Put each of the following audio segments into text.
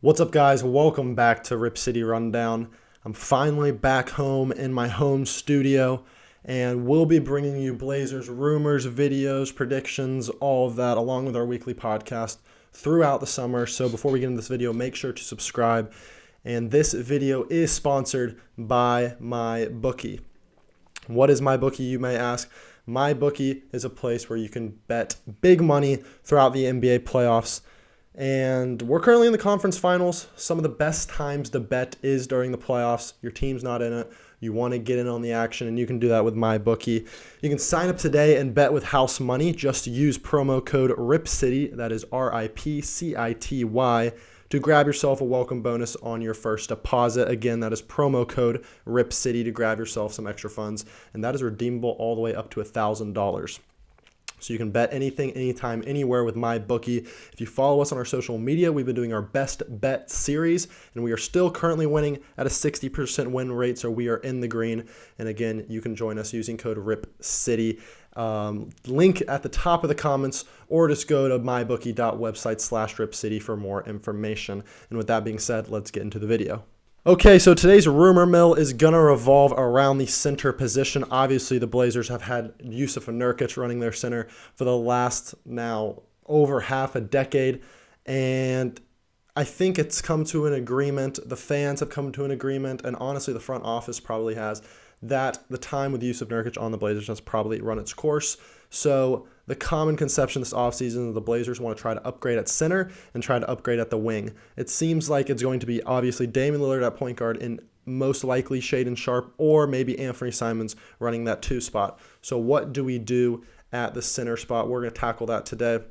What's up, guys? Welcome back to Rip City Rundown. I'm finally back home in my home studio, and we'll be bringing you Blazers rumors, videos, predictions, all of that, along with our weekly podcast throughout the summer. So before we get into this video, make sure to subscribe. And this video is sponsored by MyBookie. What is MyBookie, you may ask? MyBookie is a place where you can bet big money throughout the NBA playoffs. And we're currently in the conference finals. Some of the best times to bet is during the playoffs. Your team's not in it. You want to get in on the action, and you can do that with MyBookie. You can sign up today and bet with house money. Just use promo code RIPCITY, that is RIPCITY, to grab yourself a welcome bonus on your first deposit. Again, that is promo code RIPCITY to grab yourself some extra funds, and that is redeemable all the way up to $1,000. So you can bet anything, anytime, anywhere with MyBookie. If you follow us on our social media, we've been doing our best bet series, and we are still currently winning at a 60% win rate, so we are in the green. And again, you can join us using code RIPCITY. Link at the top of the comments, or just go to mybookie.website/RipCity for more information. And with that being said, let's get into the video. Okay, so today's rumor mill is going to revolve around the center position. Obviously, the Blazers have had Jusuf Nurkic running their center for the last now over half a decade, and I think it's come to an agreement. The fans have come to an agreement, and honestly, the front office probably has, that the time with Jusuf Nurkic on the Blazers has probably run its course. So the common conception this offseason is the Blazers want to try to upgrade at center and try to upgrade at the wing. It seems like it's going to be obviously Damian Lillard at point guard and most likely Shaedon Sharpe or maybe Anthony Simons running that 2 spot. So what do we do at the center spot? We're going to tackle that today.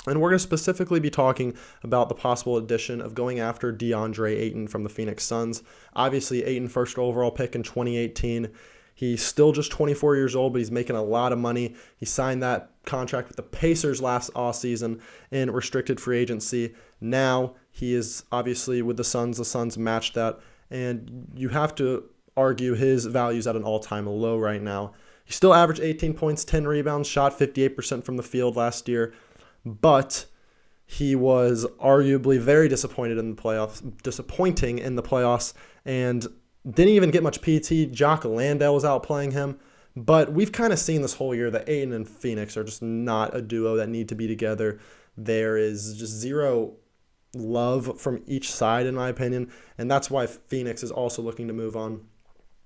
And we're going to specifically be talking about the possible addition of going after Deandre Ayton from the Phoenix Suns. Obviously, Ayton, first overall pick in 2018. He's still just 24 years old, but he's making a lot of money. He signed that contract with the Pacers last offseason in restricted free agency. Now he is obviously with the Suns. The Suns matched that. And you have to argue his value is at an all-time low right now. He still averaged 18 points, 10 rebounds, shot 58% from the field last year. But he was arguably very disappointing in the playoffs, and didn't even get much PT. Jock Landale was outplaying him. But we've kind of seen this whole year that Ayton and Phoenix are just not a duo that need to be together. There is just zero love from each side, in my opinion, and that's why Phoenix is also looking to move on.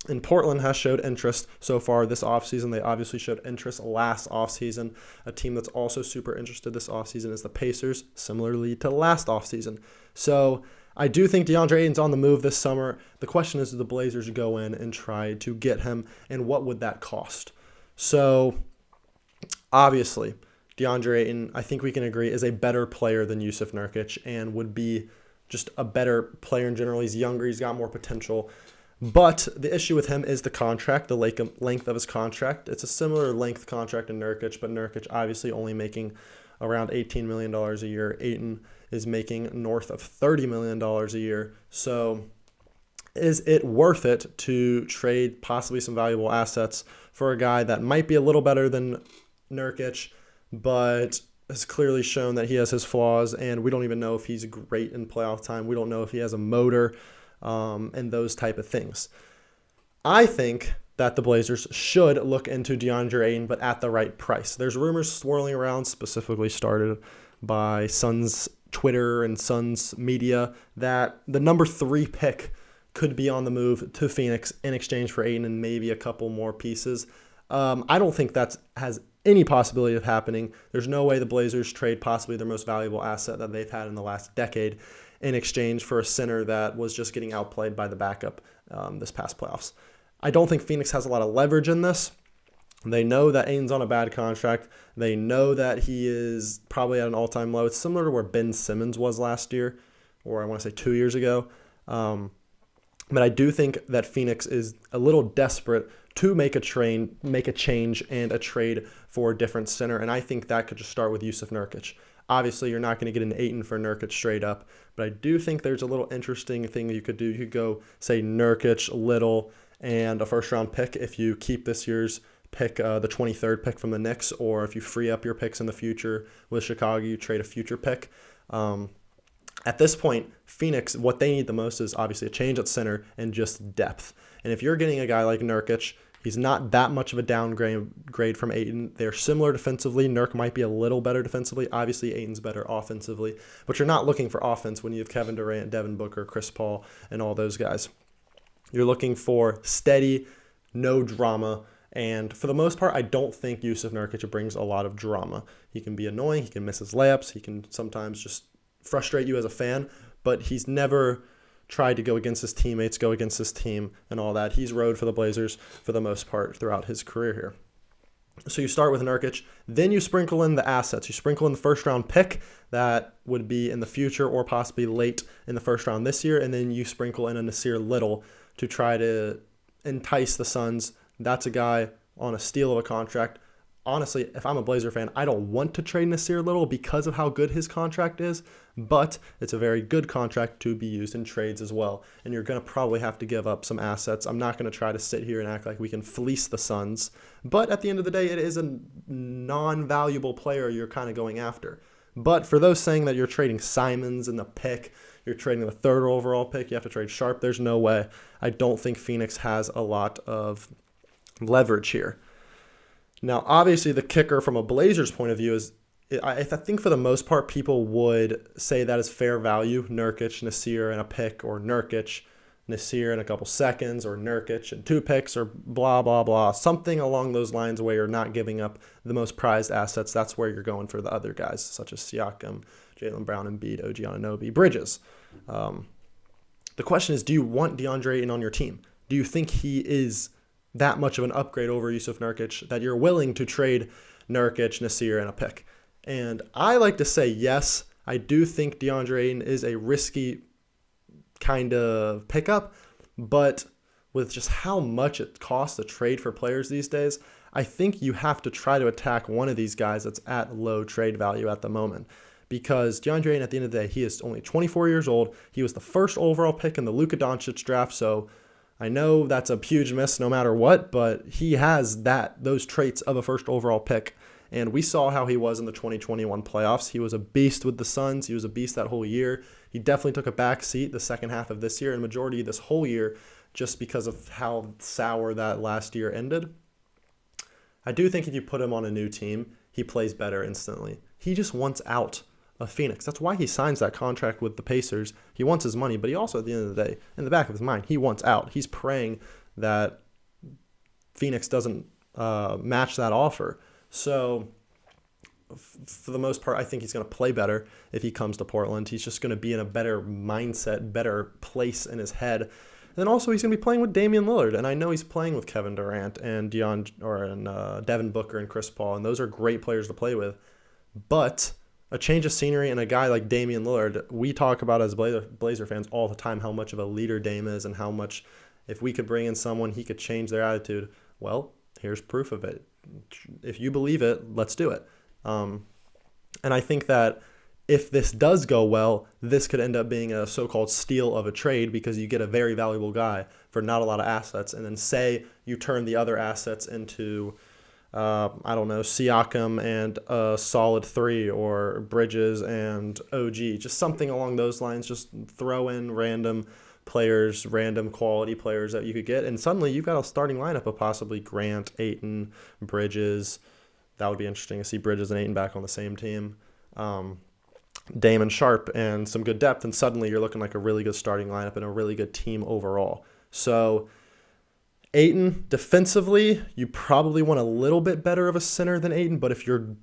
And Portland has showed interest so far this offseason. They obviously showed interest last offseason. A team that's also super interested this offseason is the Pacers, similarly to last offseason. So I do think DeAndre Ayton's on the move this summer. The question is, do the Blazers go in and try to get him, and what would that cost? So obviously, DeAndre Ayton, I think we can agree, is a better player than Jusuf Nurkic and would be just a better player in general. He's younger. He's got more potential. But the issue with him is the contract, the length of his contract. It's a similar length contract to Nurkic, but Nurkic obviously only making around $18 million a year. Ayton is making north of $30 million a year. So is it worth it to trade possibly some valuable assets for a guy that might be a little better than Nurkic, but has clearly shown that he has his flaws, and we don't even know if he's great in playoff time. We don't know if he has a motor. And those type of things. I think that the Blazers should look into DeAndre Ayton, but at the right price. There's rumors swirling around, specifically started by Suns Twitter and Suns media, that the number 3 pick could be on the move to Phoenix in exchange for Ayton and maybe a couple more pieces. I don't think that has any possibility of happening. There's no way the Blazers trade possibly their most valuable asset that they've had in the last decade in exchange for a center that was just getting outplayed by the backup this past playoffs. I don't think Phoenix has a lot of leverage in this. They know that Ayton's on a bad contract. They know that he is probably at an all-time low. It's similar to where Ben Simmons was last year, or I want to say 2 years ago. But I do think that Phoenix is a little desperate to make a change and a trade for a different center, and I think that could just start with Jusuf Nurkic. Obviously, you're not going to get an Ayton for Nurkic straight up, but I do think there's a little interesting thing you could do. You could go, say, Nurkic, Little, and a first-round pick if you keep this year's pick, the 23rd pick from the Knicks, or if you free up your picks in the future with Chicago, you trade a future pick. At this point, Phoenix, what they need the most is obviously a change at center and just depth. And if you're getting a guy like Nurkic, he's not that much of a downgrade from Ayton. They're similar defensively. Nurk might be a little better defensively. Obviously, Ayton's better offensively. But you're not looking for offense when you have Kevin Durant, Devin Booker, Chris Paul, and all those guys. You're looking for steady, no drama. And for the most part, I don't think Jusuf Nurkic brings a lot of drama. He can be annoying. He can miss his layups. He can sometimes just frustrate you as a fan. But he's never tried to go against his teammates, go against his team, and all that. He's rode for the Blazers for the most part throughout his career here. So you start with Nurkic, then you sprinkle in the assets. You sprinkle in the first-round pick that would be in the future or possibly late in the first round this year, and then you sprinkle in a Nasir Little to try to entice the Suns. That's a guy on a steal of a contract. Honestly, if I'm a Blazer fan, I don't want to trade Nasir Little because of how good his contract is, but it's a very good contract to be used in trades as well, and you're going to probably have to give up some assets. I'm not going to try to sit here and act like we can fleece the Suns, but at the end of the day, it is a non-valuable player you're kind of going after. But for those saying that you're trading Simons in the pick, you're trading the third overall pick, you have to trade Sharp, there's no way. I don't think Phoenix has a lot of leverage here. Now, obviously, the kicker from a Blazers point of view is, I think for the most part, people would say that is fair value. Nurkic, Nasir, and a pick, or Nurkic, Nasir, in a couple seconds, or Nurkic and 2 picks, or blah, blah, blah. Something along those lines where you're not giving up the most prized assets. That's where you're going for the other guys, such as Siakam, Jaylen Brown, Embiid, OG Anunoby, Bridges. The question is, do you want Deandre Ayton on your team? Do you think he is that much of an upgrade over Jusuf Nurkic that you're willing to trade Nurkic, Nasir, and a pick? And I like to say yes. I do think DeAndre Ayton is a risky kind of pickup, but with just how much it costs to trade for players these days, I think you have to try to attack one of these guys that's at low trade value at the moment. Because DeAndre Ayton, at the end of the day, he is only 24 years old. He was the first overall pick in the Luka Doncic draft, so I know that's a huge miss no matter what, but he has those traits of a first overall pick. And we saw how he was in the 2021 playoffs. He was a beast with the Suns. He was a beast that whole year. He definitely took a back seat the second half of this year and majority of this whole year just because of how sour that last year ended. I do think if you put him on a new team, he plays better instantly. He just wants out of Phoenix. That's why he signs that contract with the Pacers. He wants his money, but he also, at the end of the day, in the back of his mind, he wants out. He's praying that Phoenix doesn't match that offer. So for the most part, I think he's going to play better if he comes to Portland. He's just going to be in a better mindset, better place in his head. And then also he's going to be playing with Damian Lillard, and I know he's playing with Kevin Durant and Devin Booker and Chris Paul, and those are great players to play with. But a change of scenery and a guy like Damian Lillard, we talk about as Blazer fans all the time how much of a leader Dame is and how much if we could bring in someone, he could change their attitude. Well, here's proof of it. If you believe it, let's do it. And I think that if this does go well, this could end up being a so-called steal of a trade because you get a very valuable guy for not a lot of assets. And then say you turn the other assets into, Siakam and a solid 3 or Bridges and OG, just something along those lines. Just throw in random players, random quality players that you could get, and suddenly you've got a starting lineup of possibly Grant, Ayton, Bridges. That would be interesting to see Bridges and Ayton back on the same team. Dame and Sharp and some good depth, and suddenly you're looking like a really good starting lineup and a really good team overall. So Ayton, defensively, you probably want a little bit better of a center than Ayton, but if you're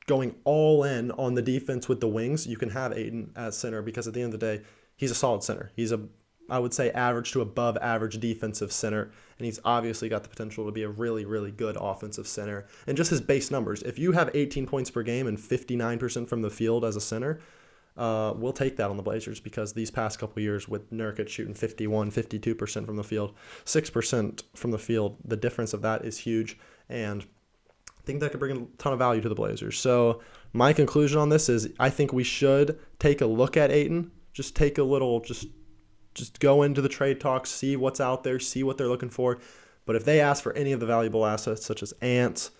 going all in on the defense with the wings, you can have Ayton as center because at the end of the day, he's a solid center. He's I would say average to above average defensive center, and he's obviously got the potential to be a really, really good offensive center. And just his base numbers, if you have 18 points per game and 59% from the field as a center, we'll take that on the Blazers because these past couple years with Nurkic shooting 51, 52% from the field, 6% from the field, the difference of that is huge, and I think that could bring a ton of value to the Blazers. So my conclusion on this is I think we should take a look at Ayton, just take a little, just go into the trade talks, see what's out there, see what they're looking for. But if they ask for any of the valuable assets, such as Ant,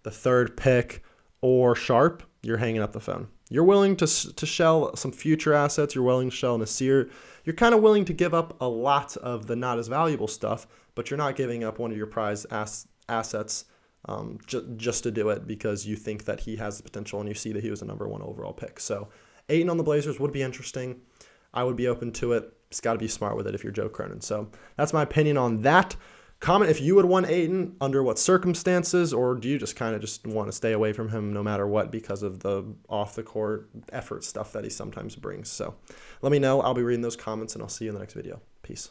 the third pick, or Sharp, you're hanging up the phone. You're willing to shell some future assets. You're willing to shell Nasir. You're kind of willing to give up a lot of the not as valuable stuff, but you're not giving up one of your prized assets just to do it because you think that he has the potential and you see that he was a number 1 overall pick. So Ayton on the Blazers would be interesting. I would be open to it. Just got to be smart with it if you're Joe Cronin. So that's my opinion on that. Comment if you would want Ayton, under what circumstances, or do you just kind of just want to stay away from him no matter what because of the off-the-court effort stuff that he sometimes brings. So let me know. I'll be reading those comments, and I'll see you in the next video. Peace.